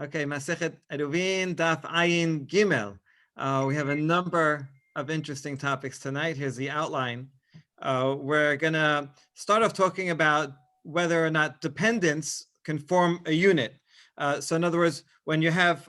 Okay, Masechet Eruvin Daf Ayin Gimel. We have a number of interesting topics tonight. Here's the outline. We're gonna start off talking about whether or not dependents can form a unit. So in other words, when you have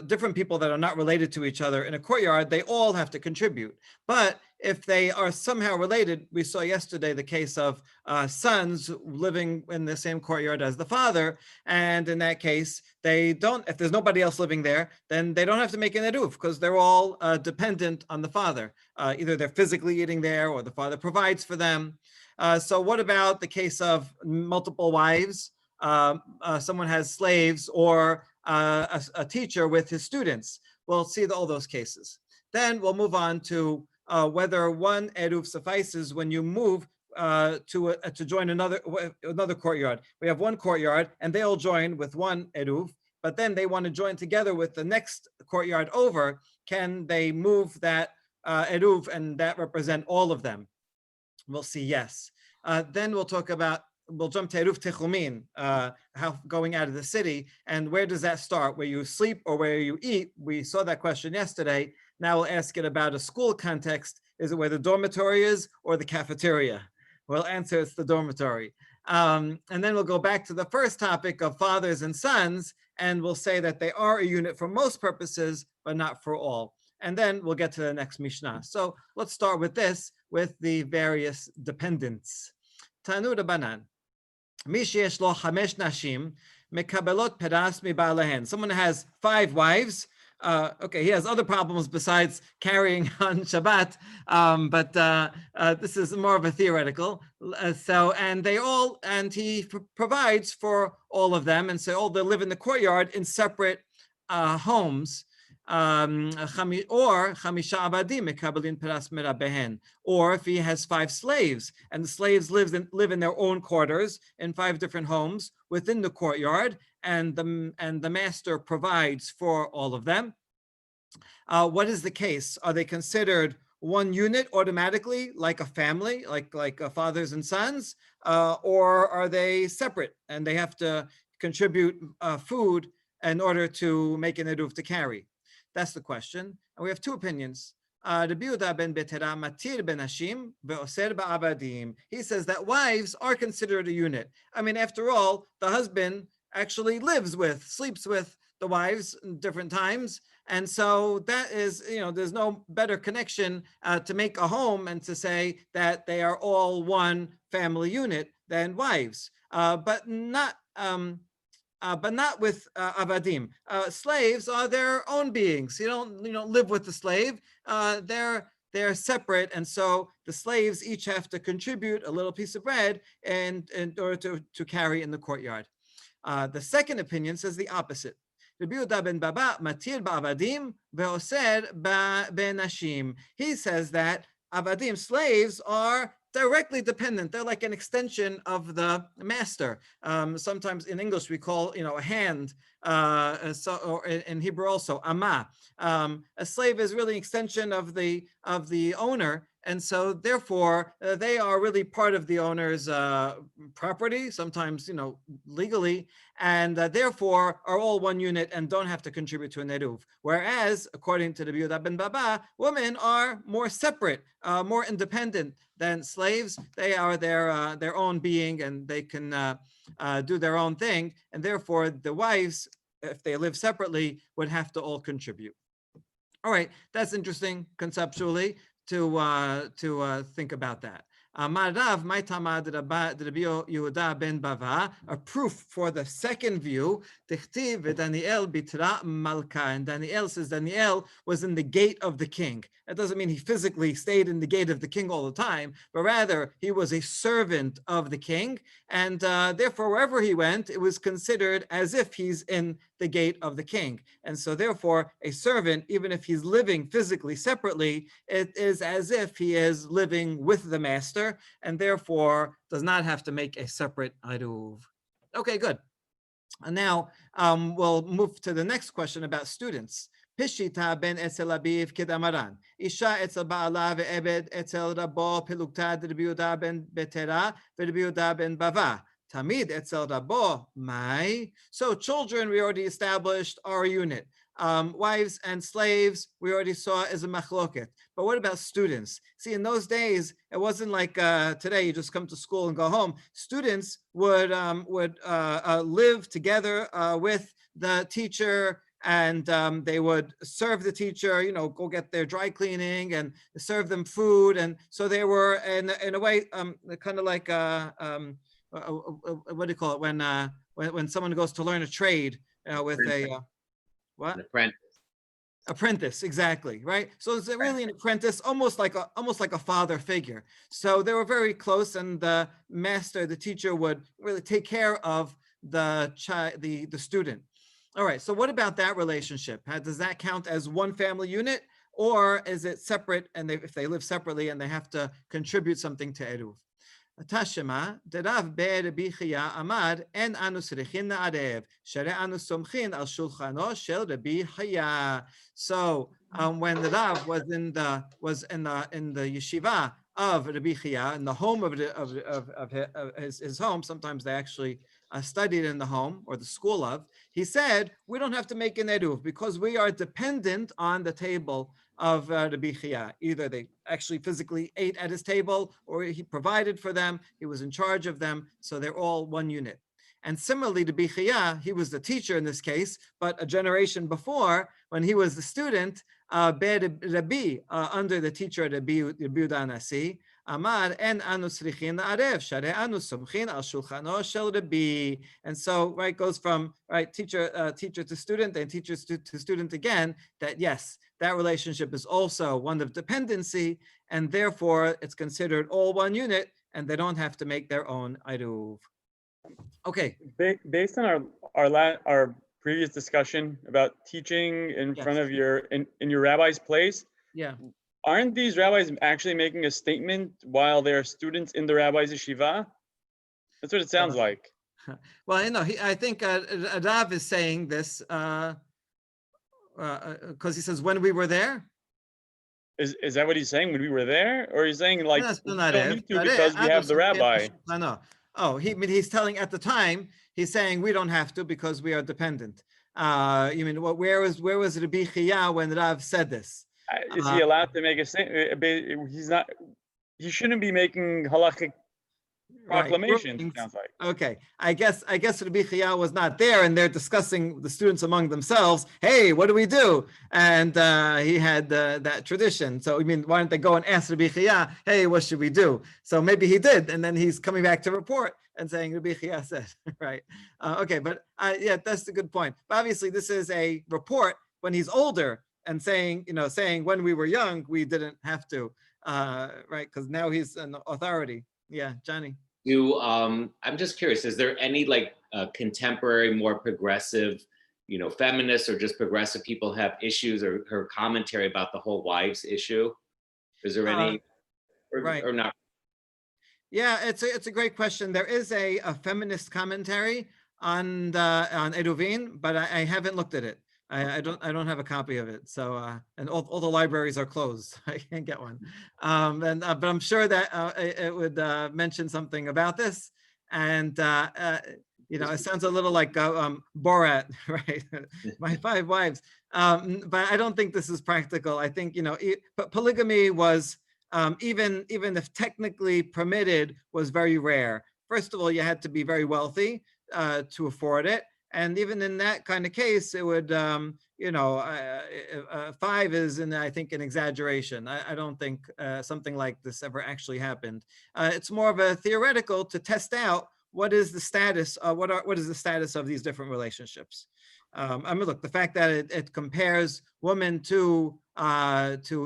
different people that are not related to each other in a courtyard, they all have to contribute. But if they are somehow related, we saw yesterday the case of sons living in the same courtyard as the father, and in that case, they don't, if there's nobody else living there, then they don't have to make an eruv because they're all dependent on the father. Either they're physically eating there or the father provides for them. So what about the case of multiple wives? Someone has slaves or a teacher with his students. We'll see all those cases. Then we'll move on to whether one eruv suffices when you move to join another courtyard. We have one courtyard, and they all join with one eruv, but then they want to join together with the next courtyard over. Can they move that eruv and that represent all of them? We'll see yes. Then we'll talk about. We'll jump to Eruv Techumin, how going out of the city, and where does that start? Where you sleep or where you eat? We saw that question yesterday. Now we'll ask it about a school context. Is it where the dormitory is or the cafeteria? We'll answer it's the dormitory. And then we'll go back to the first topic of fathers and sons, and we'll say that they are a unit for most purposes, but not for all. And then we'll get to the next Mishnah. So let's start with this, with the various dependents. Tanu Rabbanan. Someone has 5 wives. Okay, he has other problems besides carrying on Shabbat, but this is more of a theoretical. And he provides for all of them, and so they live in the courtyard in separate homes. Or if he has 5 slaves and the slaves live in their own quarters in 5 different homes within the courtyard, and the master provides for all of them. What is the case? Are they considered one unit automatically, like a family, like fathers and sons, or are they separate and they have to contribute food in order to make an eruv to carry? That's the question. And we have 2 opinions. He says that wives are considered a unit. I mean, after all, the husband actually sleeps with the wives in different times. And so that is, there's no better connection to make a home and to say that they are all one family unit than wives. But not with avadim. Slaves are their own beings. You don't live with the slave. They're separate, and so the slaves each have to contribute a little piece of bread in order to carry in the courtyard. The second opinion says the opposite. He says that avadim, slaves, are directly dependent. They're like an extension of the master. Sometimes in English we call, a hand, or in Hebrew also, ama. A slave is really an extension of the owner, and so therefore they are really part of the owner's property, sometimes legally, and therefore are all one unit and don't have to contribute to an eruv. Whereas, according to the Yehuda ben Baba, women are more separate, more independent than slaves. They are their own being, and they can do their own thing, and therefore the wives, if they live separately, would have to all contribute. All right, that's interesting conceptually to think about that. Marav, my Tamad Rabbi Yehuda ben Bava, a proof for the second view. Tichtiv Daniel bitra malka, and Daniel says Daniel was in the gate of the king. That doesn't mean he physically stayed in the gate of the king all the time, but rather he was a servant of the king, and therefore wherever he went, it was considered as if he's in the gate of the king. And so therefore a servant, even if he's living physically separately, it is as if he is living with the master, and therefore does not have to make a separate eruv. Okay, good. And now we'll move to the next question about students. Pishita ben etzel abiv kedamaran. Isha etzel ba'ala ve'ebed etzel rabo pelukta Rabbi Yehuda ben Betera ve'Rabbi Yehuda ben Bava. Tamid etzel rabo mai. So children, we already established our unit. Wives and slaves, we already saw as a machloket. But what about students? See, in those days, it wasn't like today. You just come to school and go home. Students would live together with the teacher, and they would serve the teacher, go get their dry cleaning and serve them food. And so they were in a way kind of like what do you call it when someone goes to learn a trade with a what? An apprentice. Apprentice, exactly, right? So it's really an apprentice, almost like a father figure. So they were very close, and the master, the teacher, would really take care of the student. All right. So what about that relationship? Does that count as one family unit, or is it separate? And if they live separately and they have to contribute something to Eruv? Tashema, derav Rabbi Chia amad, en anu srichin na'arev, shere anu somchin al shulchano shel Rabbi Chia. So when the Rav was in the yeshiva of Rabbi Chia, in the home of his home, sometimes they actually studied in the home or the school of, he said, we don't have to make an eruv because we are dependent on the table of Rabbi Chia. Either they actually physically ate at his table, or he provided for them, he was in charge of them, so they're all one unit. And similarly to Rabbi Chia, he was the teacher in this case, but a generation before, when he was the student, Rabbi, under the teacher Rabbi Yehuda Nasi, Amar en anu srichin arev share anu somchin al shulchano shel Rabbi. And so, right, goes from teacher to student, and teacher to student again. That yes, that relationship is also one of dependency, and therefore it's considered all one unit, and they don't have to make their own eruv. Okay. Based on our previous discussion about teaching in front of in your rabbi's place, aren't these rabbis actually making a statement while they're students in the rabbi's yeshiva? That's what it sounds like. Well, I think Rav is saying this because he says when we were there. Is that what he's saying, when we were there, or he's saying like we don't need to because we have the rabbi? No. Oh, he's telling at the time, he's saying we don't have to because we are dependent. You mean where was Rabbi Chia when Rav said this? Is he allowed to make a statement? He's not. He shouldn't be making halachic proclamations. It sounds like. Okay, I guess Rabbi Chia was not there, and they're discussing the students among themselves. Hey, what do we do? And he had that tradition. So I mean, why don't they go and ask Rabbi Chia? Hey, what should we do? So maybe he did, and then he's coming back to report and saying Rabbi Chia said, right? Okay, but yeah, that's a good point. But obviously, this is a report when he's older and saying when we were young, we didn't have to, right? Because now he's an authority. Yeah, Johnny. I'm just curious, is there any contemporary, more progressive, feminists or just progressive people have issues or commentary about the whole wives issue? Is there any, or not? Yeah, it's a great question. There is a feminist commentary on Eruvin, but I haven't looked at it. I don't have a copy of it. So and all the libraries are closed. I can't get one. But I'm sure that it would mention something about this. And it sounds a little like Borat, right? My 5 wives. But I don't think this is practical. I think but polygamy was even if technically permitted, was very rare. First of all, you had to be very wealthy to afford it. And even in that kind of case, it would, 5 is, I think, an exaggeration. I don't think something like this ever actually happened. It's more of a theoretical to test out what is the status, what is the status of these different relationships. I mean, look, the fact that it compares women to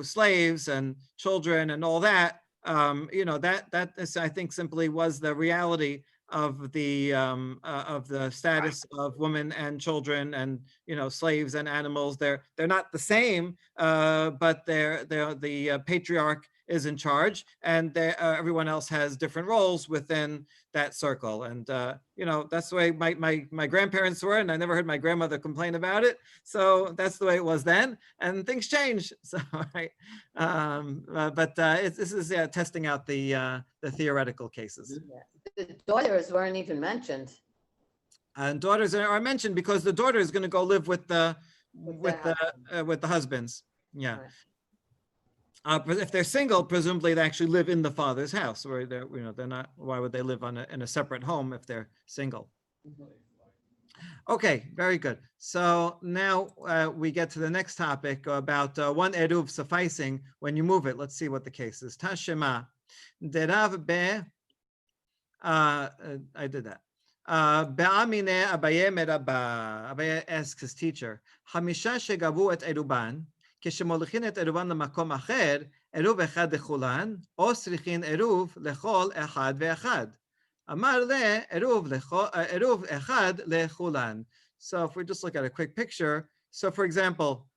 slaves and children and all that, that is, I think, simply was the reality of the status of women and children and slaves and animals. They're not the same, but they're the patriarch is in charge, and everyone else has different roles within that circle. And that's the way my grandparents were, and I never heard my grandmother complain about it. So that's the way it was then, and things change. So right, this is testing out the theoretical cases. Yeah. The daughters weren't even mentioned. And daughters are mentioned because the daughter is going to go live with the husbands. Yeah. Right. If they're single, presumably they actually live in the father's house, where they're not. Why would they live in a separate home if they're single? Okay, very good. So now we get to the next topic about one eruv sufficing when you move it. Let's see what the case is. Tashema derav be. I did that. Be'amine Abaye merabba. Abaye asks his teacher, Hamisha shegavu et eruban, כשמוליכין את עירובן למקום אחר, עירוב אחד לכולן, או צריכין עירוב לכל אחד ואחד. אמר לה, עירוב אחד לכולן. So if we just look at a quick picture, so for example,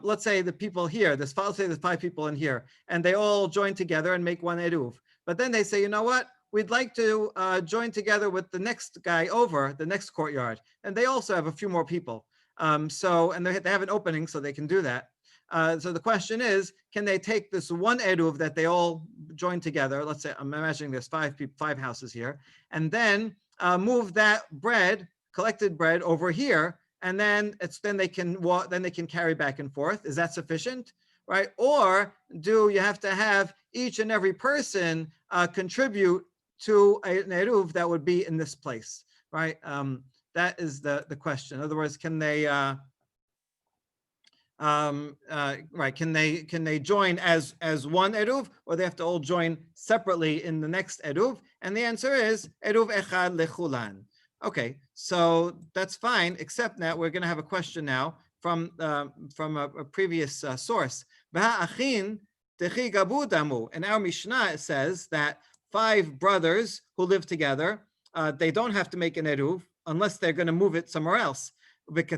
let's say the people here, there's 5 people in here, and they all join together and make one eruv. But then they say, you know what? We'd like to join together with the next guy over, the next courtyard. And they also have a few more people. And they have an opening so they can do that. So the question is, can they take this one eruv that they all join together? Let's say, I'm imagining there's 5 houses here, and then move that collected bread over here, and then they can carry back and forth. Is that sufficient? Right? Or do you have to have each and every person contribute to an eruv that would be in this place? Right? That is the question. In other words, can they can they join as one eruv, or they have to all join separately in the next eruv? And the answer is eruv echad lechulan. Okay, so that's fine, except that we're going to have a question now from a previous source. In our Mishnah, it says that 5 brothers who live together, they don't have to make an eruv unless they're going to move it somewhere else. Right?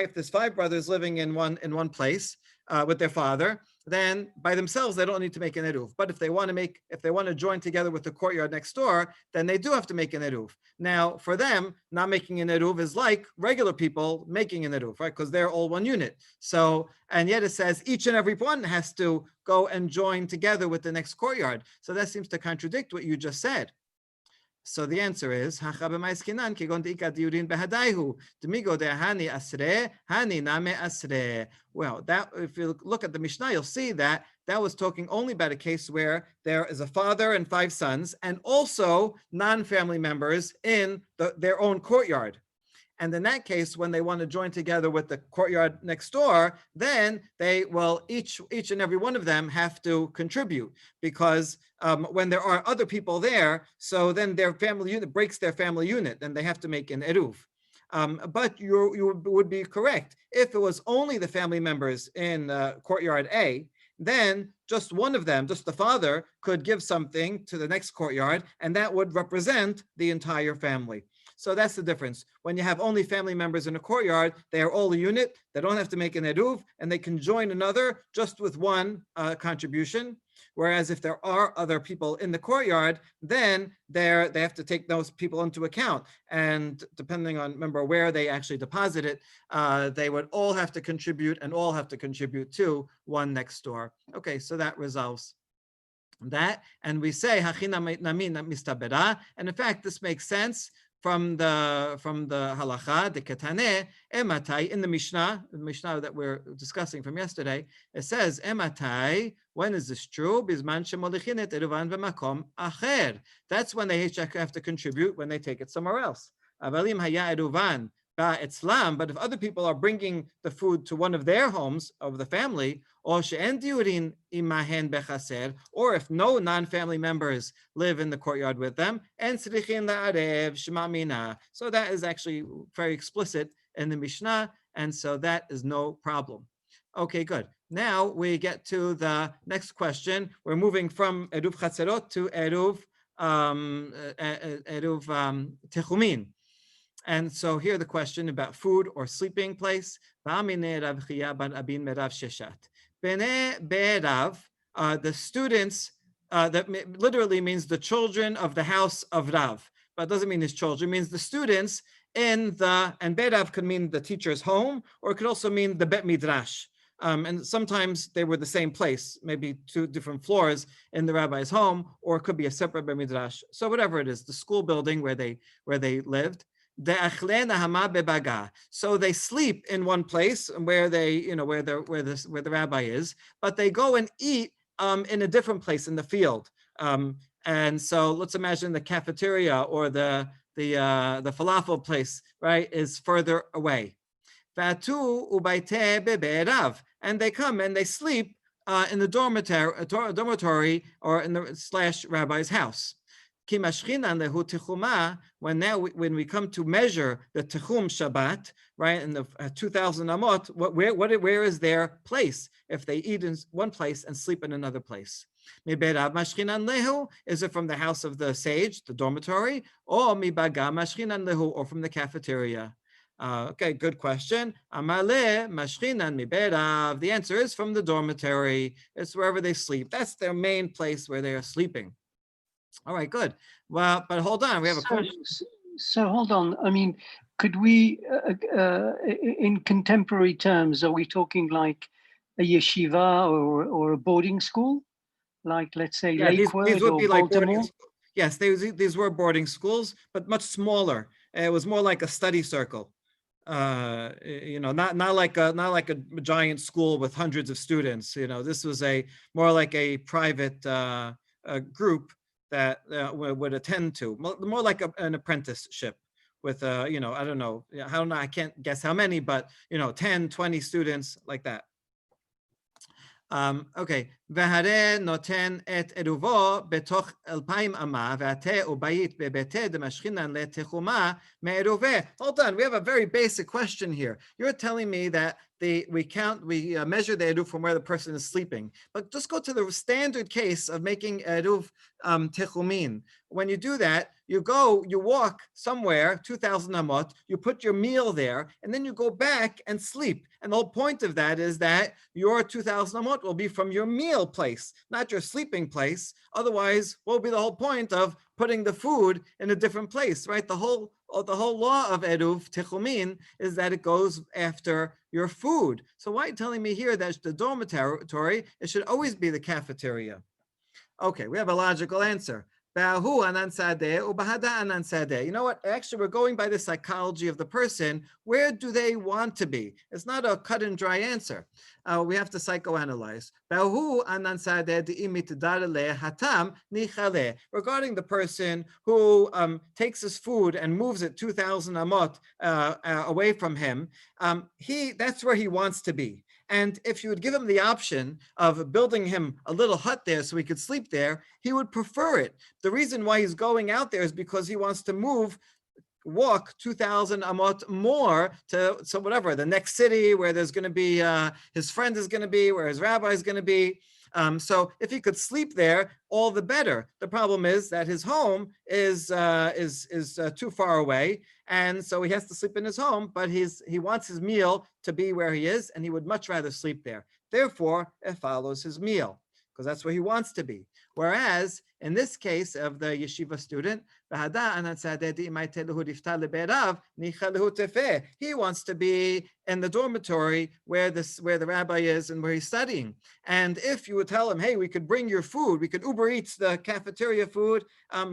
If there's 5 brothers living in one place with their father, then by themselves they don't need to make an eruv. But if they want to join together with the courtyard next door, then they do have to make an eruv. Now, for them, not making an eruv is like regular people making an eruv, right? Because they're all one unit. So, and yet it says each and every one has to go and join together with the next courtyard. So that seems to contradict what you just said. So the answer is, well, that if you look at the Mishnah, you'll see that was talking only about a case where there is a father and 5 sons, and also non-family members in their own courtyard. And in that case, when they want to join together with the courtyard next door, then they will each and every one of them have to contribute, because when there are other people there, so then their family unit breaks their family unit, and they have to make an eruv. But you would be correct. If it was only the family members in courtyard A, then just one of them, just the father, could give something to the next courtyard, and that would represent the entire family. So that's the difference. When you have only family members in a courtyard, they are all a unit. They don't have to make an eruv, and they can join another just with one contribution. Whereas if there are other people in the courtyard, then they have to take those people into account. And depending on, remember, where they actually deposit it, they would all have to contribute, and all have to contribute to one next door. Okay, so that resolves that. And we say, Hachina namin mistabera. And in fact, this makes sense from the halacha, the katane, ematai, in the Mishnah that we're discussing from yesterday. It says, ematai, when is this true? Bizman shemolichin et eruvan v'makom acher. That's when they have to contribute, when they take it somewhere else. Avalim haya eruvan ba'etzlam, but if other people are bringing the food to one of their homes of the family, or she'en diurin imahen bechaser, or if no non-family members live in the courtyard with them, en tzrichin la'arev shema mina. So that is actually very explicit in the Mishnah, and so that is no problem. Okay, good. Now we get to the next question. We're moving from eruv chatzerot to eruv techumin. And so here the question about food or sleeping place. Bene be'erav, the students, that literally means the children of the house of Rav, but it doesn't mean his children, it means the students in the, and be'erav could mean the teacher's home, or it could also mean the bet midrash. And sometimes they were the same place, maybe two different floors in the rabbi's home, or it could be a separate bet midrash. So whatever it is, the school building where they lived. So they sleep in one place where they, where the rabbi is, but they go and eat in a different place in the field. And so let's imagine the cafeteria or the falafel place, right, is further away. And they come and they sleep in the dormitory or in the / rabbi's house. When we come to measure the Techum Shabbat, right, in the 2,000 amot, where is their place if they eat in one place and sleep in another place? Is it from the house of the sage, the dormitory, or from the cafeteria? Okay, good question. The answer is from the dormitory. It's wherever they sleep. That's their main place where they are sleeping. All right, good. Well, but hold on, we have a question. So hold on. I mean, could we, in contemporary terms, are we talking like a yeshiva or a boarding school? Like, let's say, Lakewood these would or be like Baltimore? Yes, these were boarding schools, but much smaller. It was more like a study circle. Not like a giant school with hundreds of students. This was more like a private group that would attend to, more like an apprenticeship with I don't know, I can't guess how many, but 10, 20 students like that. Okay. והרי נותן את עירובו בתוך 2,000 אמה, ועתה ובית בביתי דמשכינן לתחומה מעירובה. Hold on, we have a very basic question here. You're telling me that we measure the eruv from where the person is sleeping, but just go to the standard case of making eruv techumin. When you do that, you walk somewhere 2,000 amot, you put your meal there, and then you go back and sleep. And the whole point of that is that your 2,000 amot will be from your meal place, not your sleeping place. Otherwise, what will be the whole point of putting the food in a different place, right? The whole law of eruv techumin is that it goes after your food. So why are you telling me here that the dormitory, it should always be the cafeteria? Okay, we have a logical answer. You know what? Actually, we're going by the psychology of the person. Where do they want to be? It's not a cut and dry answer. We have to psychoanalyze. Regarding the person who takes his food and moves it 2,000 amot away from him, that's where he wants to be. And if you would give him the option of building him a little hut there so he could sleep there, he would prefer it. The reason why he's going out there is because he wants to walk 2,000 amot more to whatever, the next city where there's going to be, his friend is going to be, where his rabbi is going to be. So if he could sleep there, all the better. The problem is that his home is too far away, and so he has to sleep in his home. But he wants his meal to be where he is, and he would much rather sleep there. Therefore, it follows his meal because that's where he wants to be. Whereas in this case of the yeshiva student, he wants to be in the dormitory where the rabbi is and where he's studying. And if you would tell him, hey, we could bring your food, we could Uber Eats the cafeteria food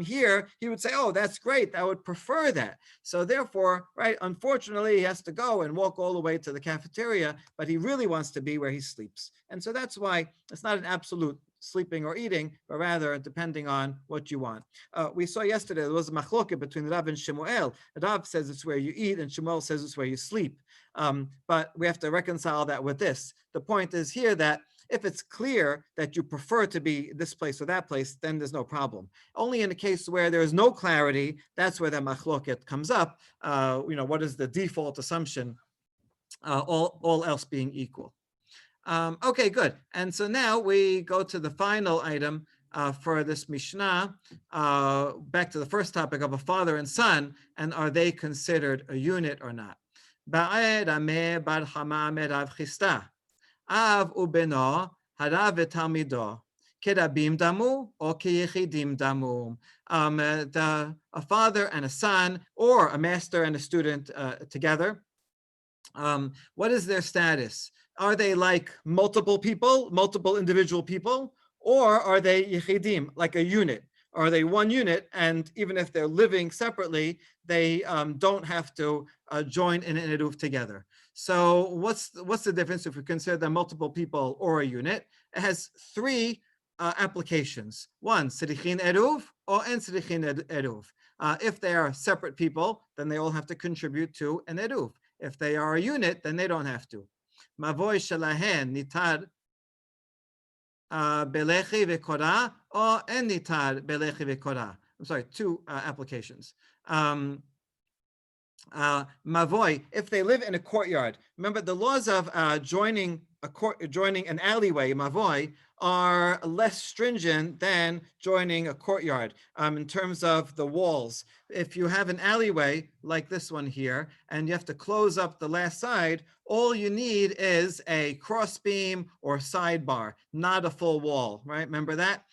here, he would say, oh, that's great, I would prefer that. So therefore, right, unfortunately, he has to go and walk all the way to the cafeteria, but he really wants to be where he sleeps. And so that's why it's not an absolute sleeping or eating, but rather depending on what you want. We saw yesterday there was a machloket between Rav and Shemuel. Rav says it's where you eat, and Shemuel says it's where you sleep. But we have to reconcile that with this. The point is here that if it's clear that you prefer to be this place or that place, then there's no problem. Only in a case where there is no clarity, that's where the machloket comes up. What is the default assumption? All else being equal. Okay, good. And so now we go to the final item for this Mishnah, back to the first topic of a father and son, and are they considered a unit or not? Av ubeno harav v'talmido. Kerabim damu or keyechidim damu. A father and a son, or a master and a student together. What is their status? Are they like multiple people, multiple individual people, or are they yechidim, like a unit? Are they one unit, and even if they're living separately, they don't have to join in an eruv together? So what's the difference if we consider them multiple people or a unit? It has three applications. One, tzrichin eruv or en tzrichin eruv. If they are separate people, then they all have to contribute to an eruv. If they are a unit, then they don't have to. Mavoy shalahen nitar belechi v'kora or en nitar belechi v'kora. I'm sorry, two applications. Mavoy, if they live in a courtyard. Remember, the laws of joining an alleyway, mavoy, are less stringent than joining a courtyard in terms of the walls. If you have an alleyway like this one here, and you have to close up the last side, all you need is a crossbeam or sidebar, not a full wall, right? Remember that?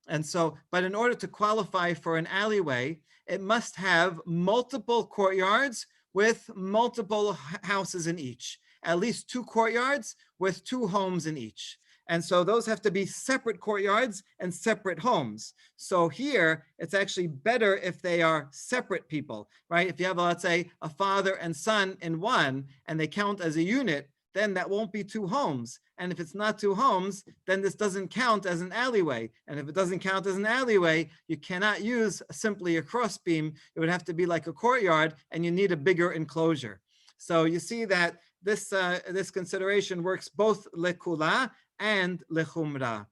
And so, but in order to qualify for an alleyway, it must have multiple courtyards with multiple houses in each, at least two courtyards with two homes in each. And so those have to be separate courtyards and separate homes. So here, it's actually better if they are separate people, right? If you have, let's say, a father and son in one, and they count as a unit, then that won't be two homes. And if it's not two homes, then this doesn't count as an alleyway. And if it doesn't count as an alleyway, you cannot use simply a crossbeam. It would have to be like a courtyard, and you need a bigger enclosure. So you see that this consideration works both lekula and lechumra.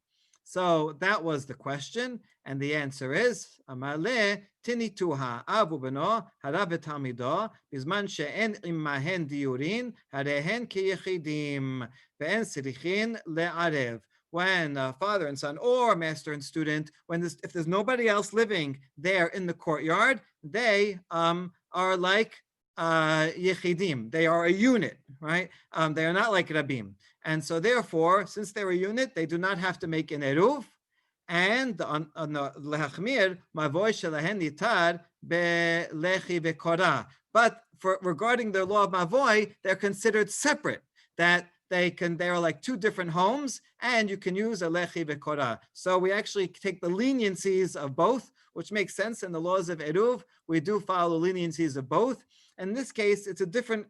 So that was the question, and the answer is Amale tinituha avu beno harav v'talmido bizman she'en imahen diurin harehen keyechidim ve'en sirichin le'arev. When father and son or master and student, if there's nobody else living there in the courtyard, they are like yechidim. They are a unit, right? They are not like rabim. And so therefore, since they're a unit, they do not have to make an eruv. And on the lehachmir, mavoy shelahen nitar belechi v'kora. But regarding the law of mavoy, they're considered separate. That they are like two different homes, and you can use a lechi v'kora. So we actually take the leniencies of both, which makes sense in the laws of eruv. We do follow the leniencies of both. In this case, it's a different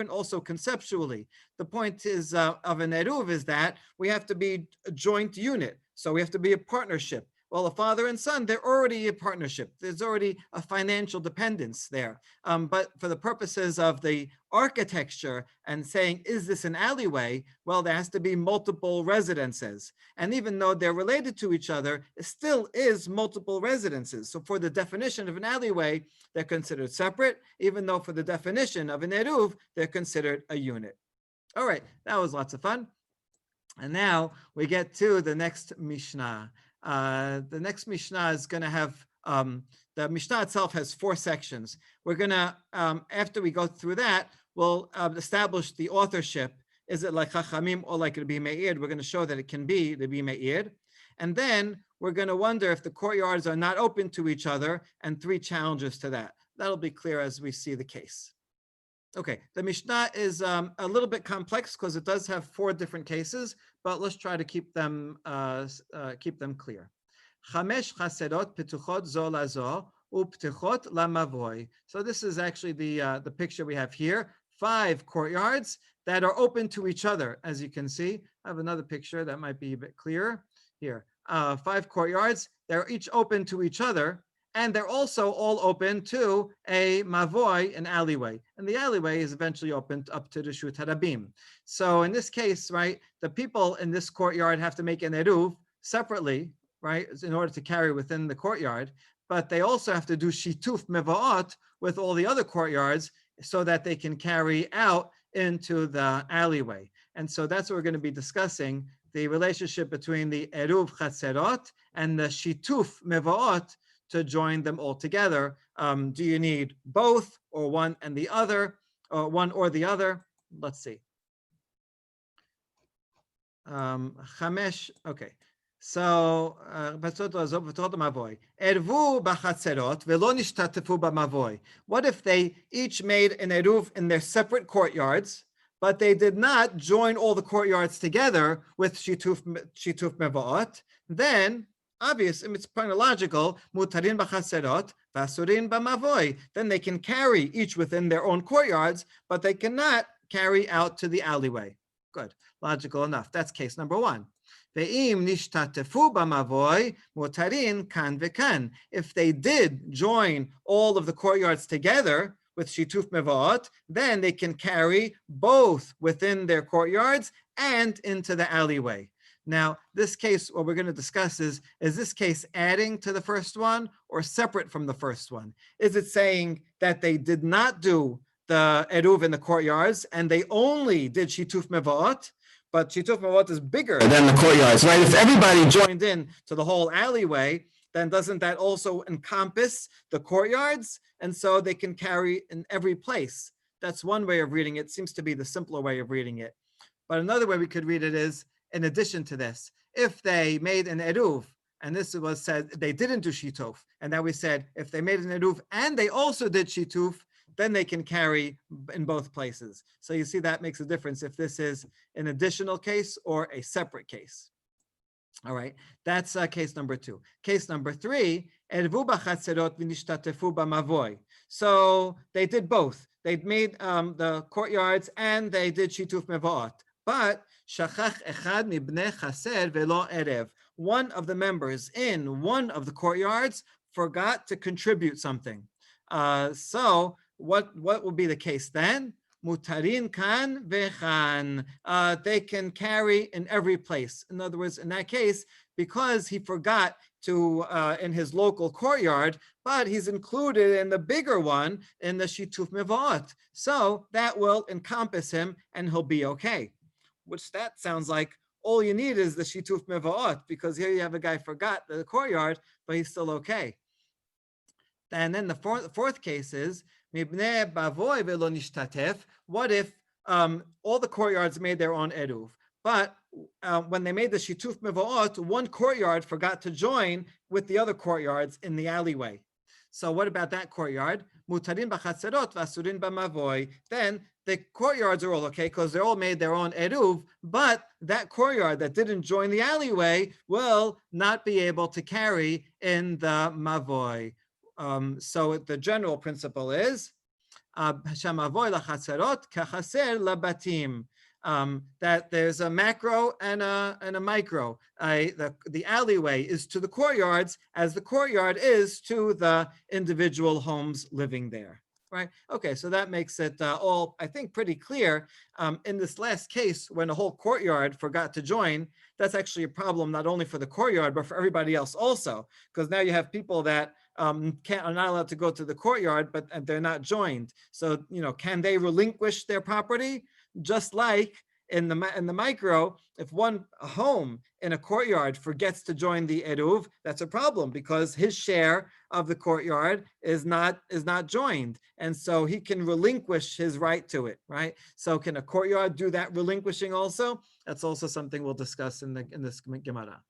also conceptually. The point is of an eruv is that we have to be a joint unit. So we have to be a partnership. Well, a father and son, they're already a partnership. There's already a financial dependence there. But for the purposes of the architecture and saying, is this an alleyway? Well, there has to be multiple residences. And even though they're related to each other, it still is multiple residences. So for the definition of an alleyway, they're considered separate, even though for the definition of an eruv, they're considered a unit. All right, that was lots of fun. And now we get to the next Mishnah. The next Mishnah is going to have, the Mishnah itself has 4 sections. We're going to, after we go through that, we'll establish the authorship. Is it like Chachamim or like Rabbi Meir? We're going to show that it can be Rabbi Meir. And then we're going to wonder if the courtyards are not open to each other, and 3 challenges to that. That'll be clear as we see the case. Okay, the Mishnah is a little bit complex because it does have 4 different cases, but let's try to keep them clear. Chamesh chaserot petuchot zo lazo uptichot lamavoy. So this is actually the picture we have here. 5 courtyards that are open to each other, as you can see. I have another picture that might be a bit clearer here. 5 courtyards. They're each open to each other. And they're also all open to a mavoy, an alleyway. And the alleyway is eventually opened up to the Reshut Harabim. So in this case, right, the people in this courtyard have to make an eruv separately, right, in order to carry within the courtyard. But they also have to do shituf mevaot with all the other courtyards so that they can carry out into the alleyway. And so that's what we're going to be discussing, the relationship between the eruv chaserot and the shituf mevaot, to join them all together. Do you need both or one and the other, or one or the other? Let's see. Chamesh, okay. So, what if they each made an eruv in their separate courtyards, but they did not join all the courtyards together with shituf mevaot? Then, obvious, it's chronological, mutarin b'chaserot, vasurin b'mavoi. Then they can carry each within their own courtyards, but they cannot carry out to the alleyway. Good. Logical enough. That's case number one. If they did join all of the courtyards together with shituf mevaot, then they can carry both within their courtyards and into the alleyway. Now, this case, what we're going to discuss is this case adding to the first one or separate from the first one? Is it saying that they did not do the eruv in the courtyards and they only did shituf mevaot? But shituf mevaot is bigger than the courtyards, right? If everybody joined in to the whole alleyway, then doesn't that also encompass the courtyards? And so they can carry in every place. That's one way of reading it. Seems to be the simpler way of reading it. But another way we could read it is, in addition to this, if they made an eruv, and this was said, they didn't do shituf, and then we said, if they made an eruv and they also did shituf, then they can carry in both places. So you see that makes a difference if this is an additional case or a separate case. All right, that's case number two. Case number three, so they did both. They made the courtyards and they did shituf mevaot. But shachach echad mibnei chaser velo erev. One of the members in one of the courtyards forgot to contribute something. So what will be the case then? Mutarin kan vechan. They can carry in every place. In other words, in that case, because he forgot to in his local courtyard, but he's included in the bigger one in the shituf mevaot. So that will encompass him and he'll be okay. Which that sounds like all you need is the shituf mevaot, because here you have a guy forgot the courtyard, but he's still okay. And then the fourth case is, what if all the courtyards made their own eruv, but when they made the shituf mevaot, one courtyard forgot to join with the other courtyards in the alleyway. So what about that courtyard? Mutarin b'chatzerot v'asurin b'mavoi. Then the courtyards are all okay because they all made their own eruv, but that courtyard that didn't join the alleyway will not be able to carry in the mavoi. So the general principle is that there's a macro and a micro. The alleyway is to the courtyards as the courtyard is to the individual homes living there. Right? Okay, so that makes it all, I think, pretty clear. In this last case, when a whole courtyard forgot to join, that's actually a problem not only for the courtyard, but for everybody else also. Because now you have people that are not allowed to go to the courtyard, but they're not joined. So, can they relinquish their property? Just like in the micro, if one home in a courtyard forgets to join the eruv, that's a problem because his share of the courtyard is not joined, and so he can relinquish his right to it. Right? So, can a courtyard do that relinquishing also? That's also something we'll discuss in this Gemara.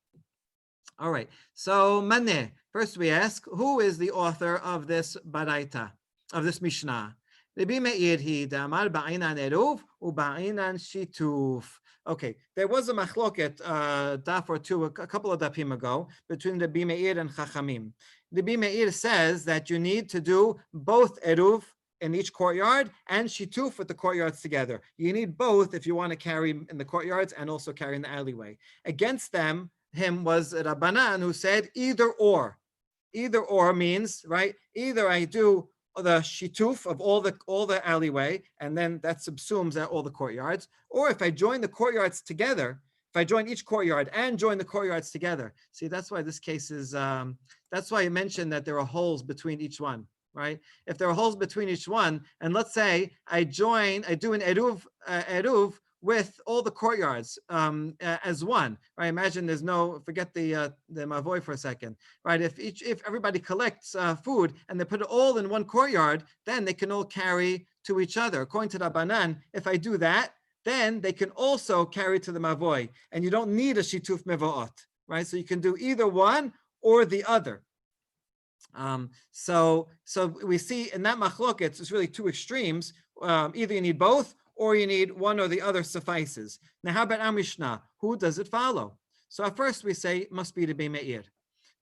All right. So, Maneh. First, we ask, who is the author of this baraita, of this Mishnah? Rabbi Meir hi damar ba'inan eruv u'ba'inan shituf. Okay, there was a machloket, daf or two, a couple of dafim ago, between Rabbi Meir and Chachamim. Rabbi Meir says that you need to do both eruv in each courtyard and shituf with the courtyards together. You need both if you want to carry in the courtyards and also carry in the alleyway. Against him was Rabbanan, who said either or. Either or means, right, either I do the shituf of all the alleyway, and then that subsumes all the courtyards, or if I join the courtyards together, if I join each courtyard and join the courtyards together. See, that's why this case is, that's why I mentioned that there are holes between each one, right? If there are holes between each one, and let's say I do an eruv with all the courtyards as one, right? Imagine there's forget the mavoi for a second, right? If everybody collects food and they put it all in one courtyard, then they can all carry to each other. According to Rabbanan, if I do that, then they can also carry to the mavoi, and you don't need a shituf mevo'ot, right? So you can do either one or the other. So we see in that machlokes, it's really two extremes. Either you need both or you need one or the other suffices. Now, how about our Mishnah? Who does it follow? So at first we say it must be the Meir.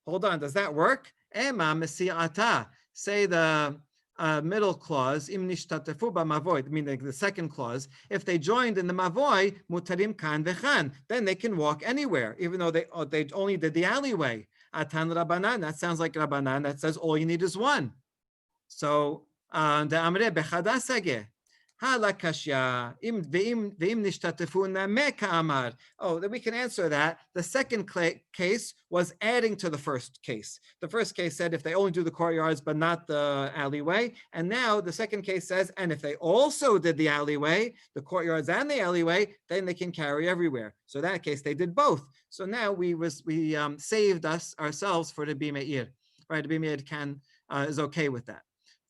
Hold on, does that work? Ema mesi'ata. Say the middle clause, im nishtatefu b'mavoi, meaning the second clause. If they joined in the mavoi, mutarim kan vechan, then they can walk anywhere, even though they only did the alleyway. Atan Rabbanan, that sounds like Rabbanan that says all you need is one. So the Amre bechadasage. Halakashya im ve'im nishtatefuna meka amar. Oh, then we can answer that. The second case was adding to the first case. The first case said if they only do the courtyards but not the alleyway, and now the second case says, and if they also did the alleyway, the courtyards and the alleyway, then they can carry everywhere. So in that case, they did both. So now we saved ourselves for the Bimeir, right? The Bimeir is okay with that.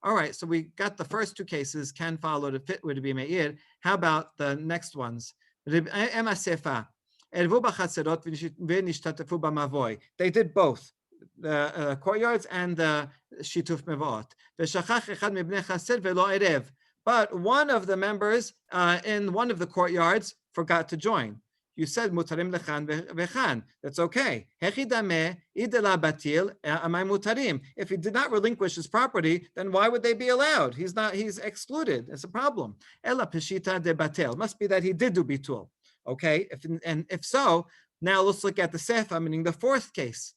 All right, so we got the first two cases can follow to fit with the Bimeir. How about the next ones? They did both, the courtyards and the shituf mevaot. But one of the members in one of the courtyards forgot to join. You said mutarim lechan vechan. That's okay. Hechidame idela batil amay mutarim. If he did not relinquish his property, then why would they be allowed? He's excluded. It's a problem. Ela peshita de batel. Must be that he did do bitul. Okay. If so, now let's look at the sefa, meaning the fourth case.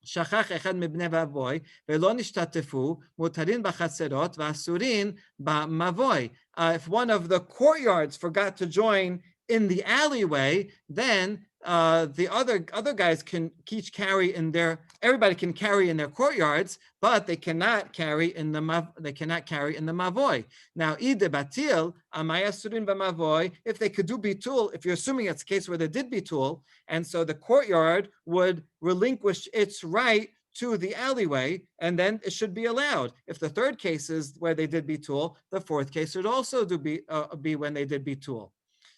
שכח אחד מבני ואבוי ולא נשתתפו מותרים בחצרות ואסורים במבוי. If one of the courtyards forgot to join in the alleyway, then the other guys can each carry in everybody can carry in their courtyards, but they cannot carry in the mavoi. Now, ide batil amayasurin b'mavoi. If they could do bitul, if you're assuming it's a case where they did bitul, and so the courtyard would relinquish its right to the alleyway, and then it should be allowed. If the third case is where they did bitul, the fourth case should also be when they did bitul.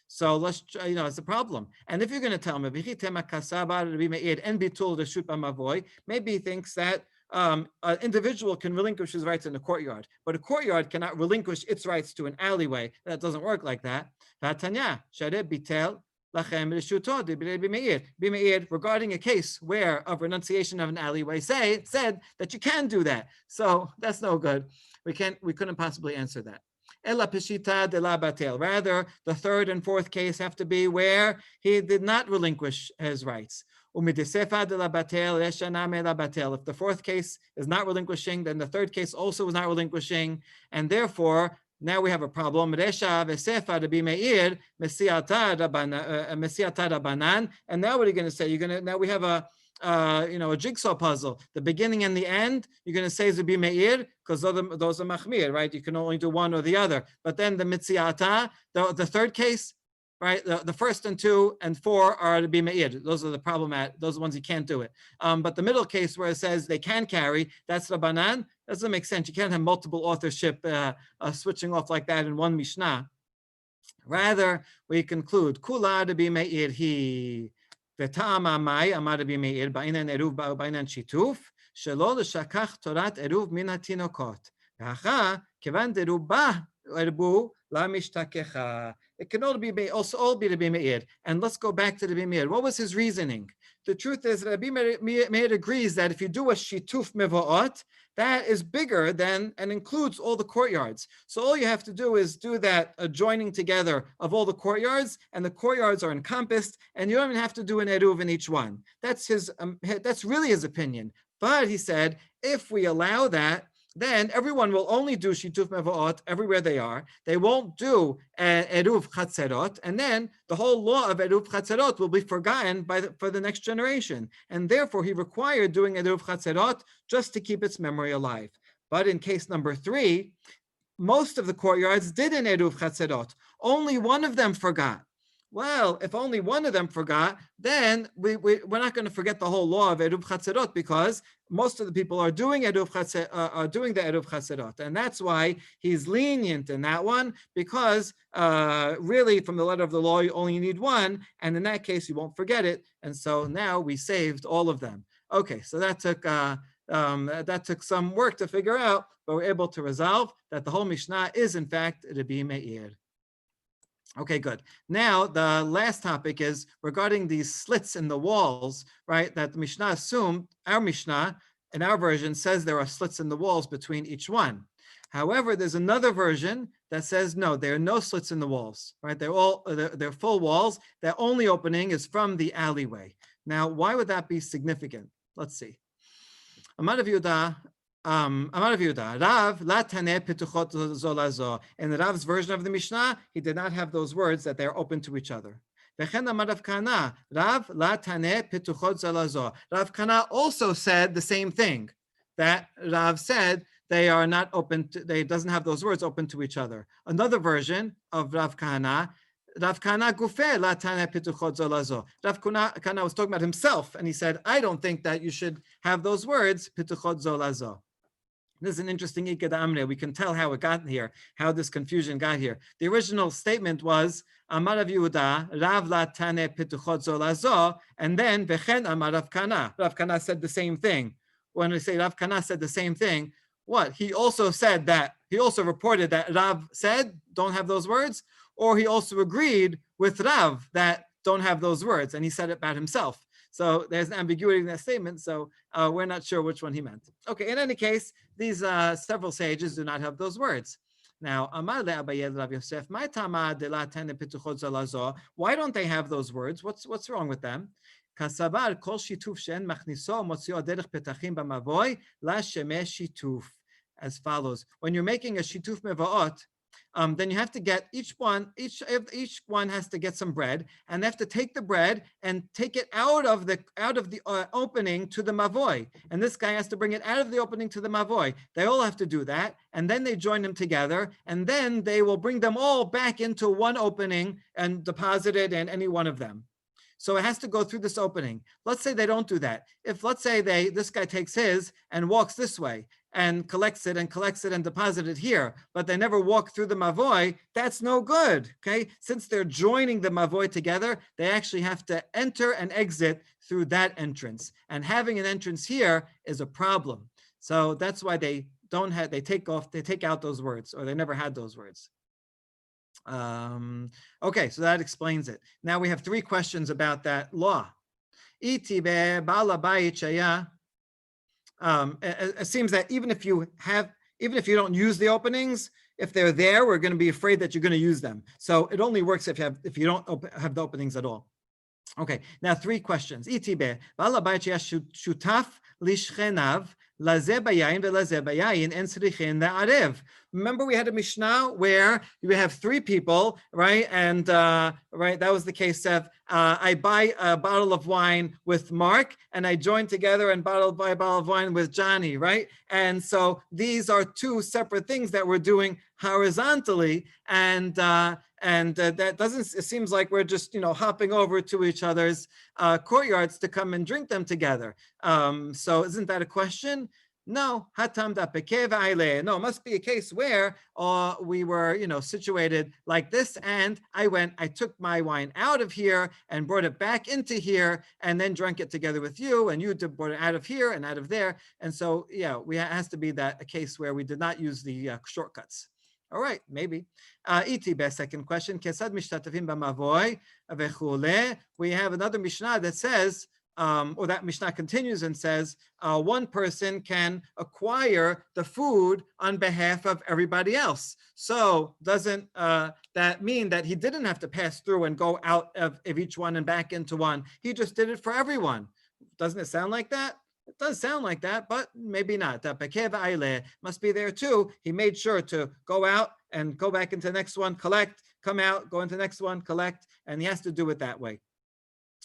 So let's, it's a problem. And if you're going to tell me, maybe he thinks that an individual can relinquish his rights in the courtyard, but a courtyard cannot relinquish its rights to an alleyway. That doesn't work like that. Bimeir, regarding a case where of renunciation of an alleyway said that you can do that. So that's no good. We couldn't possibly answer that. Ela peshita de la batel. Rather, the third and fourth case have to be where he did not relinquish his rights. Umidesefa de la batel, reshaname la batel. If the fourth case is not relinquishing, then the third case also is not relinquishing, and therefore now we have a problem. Resha vesefa de bimeir mesiata rabanan. And now what are you going to say? Now we have a jigsaw puzzle. The beginning and the end, you're going to say is be meir because those are machmir, right? You can only do one or the other. But then the mitziata, the third case, right? The first and 2 and 4 are to be meir. Those are the problematic. Those are the ones you can't do it. But the middle case where it says they can carry, that's Rabbanan. Doesn't make sense. You can't have multiple authorship switching off like that in one Mishnah. Rather, we conclude kula to be meir he. וטעם המאי אמר רבי מאיר בעניין עירוב ובעניין שיתוף שלא לשכח תורת עירוב מן התינוקות ואחר כיוון דרובה ערבו למשתכחה. It can all be Rabbi Meir. And let's go back to Rabbi Meir. What was his reasoning? The truth is Rabbi Meir agrees that if you do a shituf mevo'ot, that is bigger than and includes all the courtyards. So all you have to do is do that joining together of all the courtyards, and the courtyards are encompassed, and you don't even have to do an eruv in each one. That's really his opinion. But he said, if we allow that, then everyone will only do shituf mevo'ot everywhere they are. They won't do eruv chatzerot, and then the whole law of eruv chatzerot will be forgotten for the next generation. And therefore, he required doing eruv chatzerot just to keep its memory alive. But in case number 3, most of the courtyards did an eruv chatzerot. Only one of them forgot. Well, if only one of them forgot, then we're not going to forget the whole law of Eruv Chatzerot, because most of the people are doing the Eruv Chatzerot. And that's why he's lenient in that one, because really from the letter of the law, you only need one. And in that case, you won't forget it. And so now we saved all of them. Okay, so that took some work to figure out, but we're able to resolve that the whole Mishnah is in fact Rabbi Meir. Okay, good. Now, the last topic is regarding these slits in the walls, right? That the Mishnah assumed, our Mishnah, in our version, says there are slits in the walls between each one. However, there's another version that says, no, there are no slits in the walls, right? They're full walls. The only opening is from the alleyway. Now, why would that be significant? Let's see. Amar Rav Yehuda, Rav latane petuchot zolazo. In Rav's version of the Mishnah, he did not have those words that they're open to each other. V'chen amar Rav Kana, Rav latane petuchot zolazo. Rav Kana also said the same thing, that Rav said they are not open to, they doesn't have those words open to each other. Another version of Rav Kana, Rav Kana gufe latane petuchot zolazo. Rav Kana was talking about himself, and he said, I don't think that you should have those words petuchot zolazo. This is an interesting Ikeda Amre. We can tell how it got here, how this confusion got here. The original statement was Amar Rav Yehuda, Rav latane petuchot zolazo, and then Vechen Amar Rav Kana. Rav Kana said the same thing. When we say Rav Kana said the same thing, what? He also said that, he also reported that Rav said, don't have those words, or he also agreed with Rav that don't have those words, and he said it about himself. So there's an ambiguity in that statement, so we're not sure which one he meant. Okay, in any case, these several sages do not have those words. Now, Amar le'Abaye Rav Yosef, my tama de la tene petuchot zolazo. Why don't they have those words? What's wrong with them? Kasavar kol shituf she'en machniso motzio derech petachim b'mavoy la shemesh shituf. As follows: when you're making a shituf mevaot, then you have to get each one has to get some bread, and they have to take the bread and take it out of the opening to the mavoy. And this guy has to bring it out of the opening to the mavoy. They all have to do that, and then they join them together, and then they will bring them all back into one opening and deposit it in any one of them. So it has to go through this opening. Let's say they don't do that. If let's say this guy takes his and walks this way and collects it and deposits it here, but they never walk through the mavoy, that's no good, okay? Since they're joining the mavoy together, they actually have to enter and exit through that entrance. And having an entrance here is a problem. So that's why they take out those words, or they never had those words. Okay, so that explains it. Now we have three questions about that law. It seems that even if you don't use the openings, if they're there, we're going to be afraid that you're going to use them. So it only works if you don't have the openings at all. Okay, now three questions. Remember, we had a Mishnah where we have three people, right? And right, that was the case of I buy a bottle of wine with Mark, and I join together and buy a bottle of wine with Johnny, right? And so these are two separate things that we're doing horizontally, and that doesn't. It seems like we're just hopping over to each other's courtyards to come and drink them together. So isn't that a question? No, no, it must be a case where we were, situated like this, and I took my wine out of here and brought it back into here, and then drank it together with you, and you brought it out of here and out of there, and so it has to be that a case where we did not use the shortcuts. All right, maybe. Second question. We have another Mishnah that says, or that Mishnah continues and says, one person can acquire the food on behalf of everybody else. So doesn't that mean that he didn't have to pass through and go out of each one and back into one? He just did it for everyone. Doesn't it sound like that? It does sound like that, but maybe not. Must be there too. He made sure to go out and go back into the next one, collect, come out, go into the next one, collect, and he has to do it that way.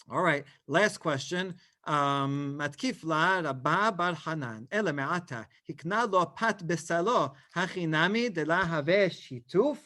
All right, last question. Matkifla Rabba Bar Hanan ele me'ata hikna lo pat besalo hachinami de la have shituf.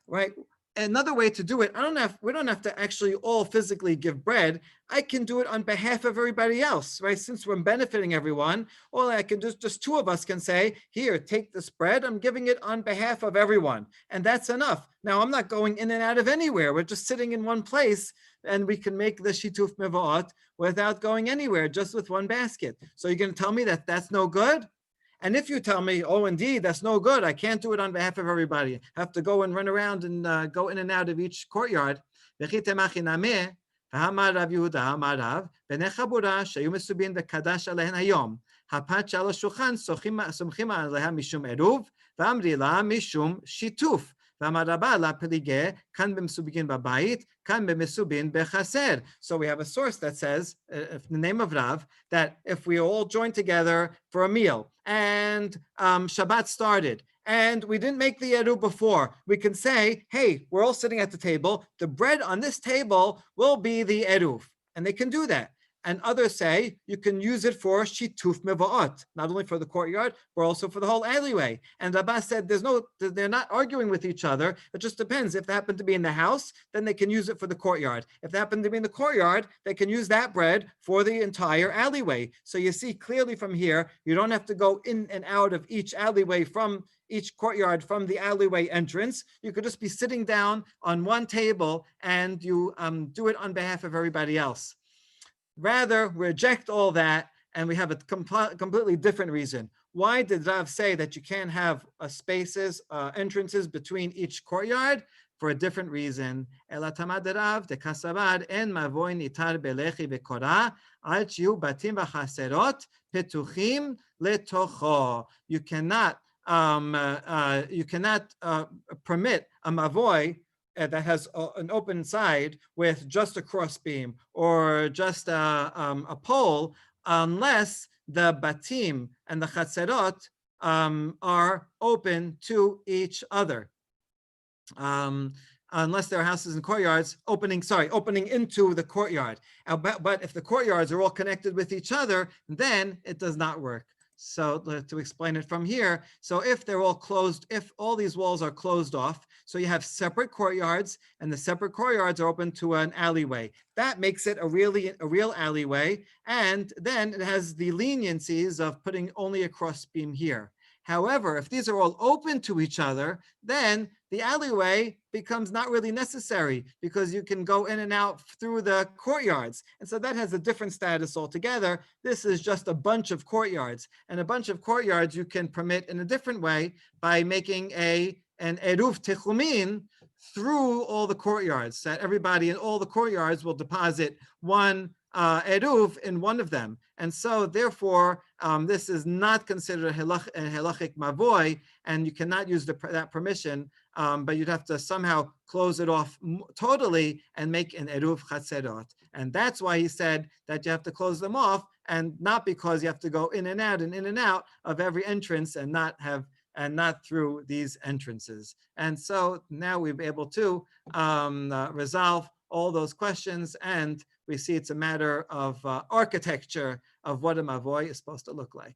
Right, another way to do it, we don't have to actually all physically give bread. I can do it on behalf of everybody else, right? Since we're benefiting everyone, all I can just two of us can say, here, take this bread. I'm giving it on behalf of everyone. And that's enough. Now, I'm not going in and out of anywhere. We're just sitting in one place, and we can make the shituf mevaot without going anywhere, just with one basket. So you're going to tell me that that's no good? And if you tell me, oh, indeed, that's no good, I can't do it on behalf of everybody, I have to go and run around and go in and out of each courtyard. והאמר רב יהודה, אמר רב, בני חבורה שהיו מסובין וקדש עליהן היום, הפת שעל השולחן סומכים עליה משום עירוב, ואמרי לה משום שיתוף. ואמר רבה לה פליגי, כאן במסובין בבית, כאן במסובין בחסר. So we have a source that says, in the name of Rav, that if we all join together for a meal, and Shabbat started, and we didn't make the Eruv before, we can say, hey, we're all sitting at the table. The bread on this table will be the Eruv. And they can do that. And others say you can use it for shituf mevaot, not only for the courtyard, but also for the whole alleyway. And Abbas said they're not arguing with each other. It just depends. If they happen to be in the house, then they can use it for the courtyard. If they happen to be in the courtyard, they can use that bread for the entire alleyway. So you see clearly from here, you don't have to go in and out of each alleyway from each courtyard from the alleyway entrance. You could just be sitting down on one table and you do it on behalf of everybody else. Rather, reject all that, and we have a completely different reason. Why did Rav say that you can't have spaces, entrances between each courtyard? For a different reason. You cannot permit a mavoi that has an open side with just a crossbeam or just a pole, unless the batim and the chatzerot are open to each other. Unless there are houses and courtyards opening into the courtyard. But if the courtyards are all connected with each other, then it does not work. So to explain it from here, so if they're all closed, if all these walls are closed off, so you have separate courtyards and the separate courtyards are open to an alleyway, that makes it a real alleyway, and then it has the leniencies of putting only a cross beam here. However, if these are all open to each other, then the alleyway becomes not really necessary because you can go in and out through the courtyards. And so that has a different status altogether. This is just a bunch of courtyards. And a bunch of courtyards you can permit in a different way by making an eruv techumin through all the courtyards, that everybody in all the courtyards will deposit one eruv in one of them. And so therefore, this is not considered a halachic mavoi, and you cannot use that permission, but you'd have to somehow close it off totally and make an eruv chatzerot. And that's why he said that you have to close them off, and not because you have to go in and out of every entrance and not through these entrances. And so now we'll be able to resolve all those questions, and we see it's a matter of architecture of what a mavoi is supposed to look like.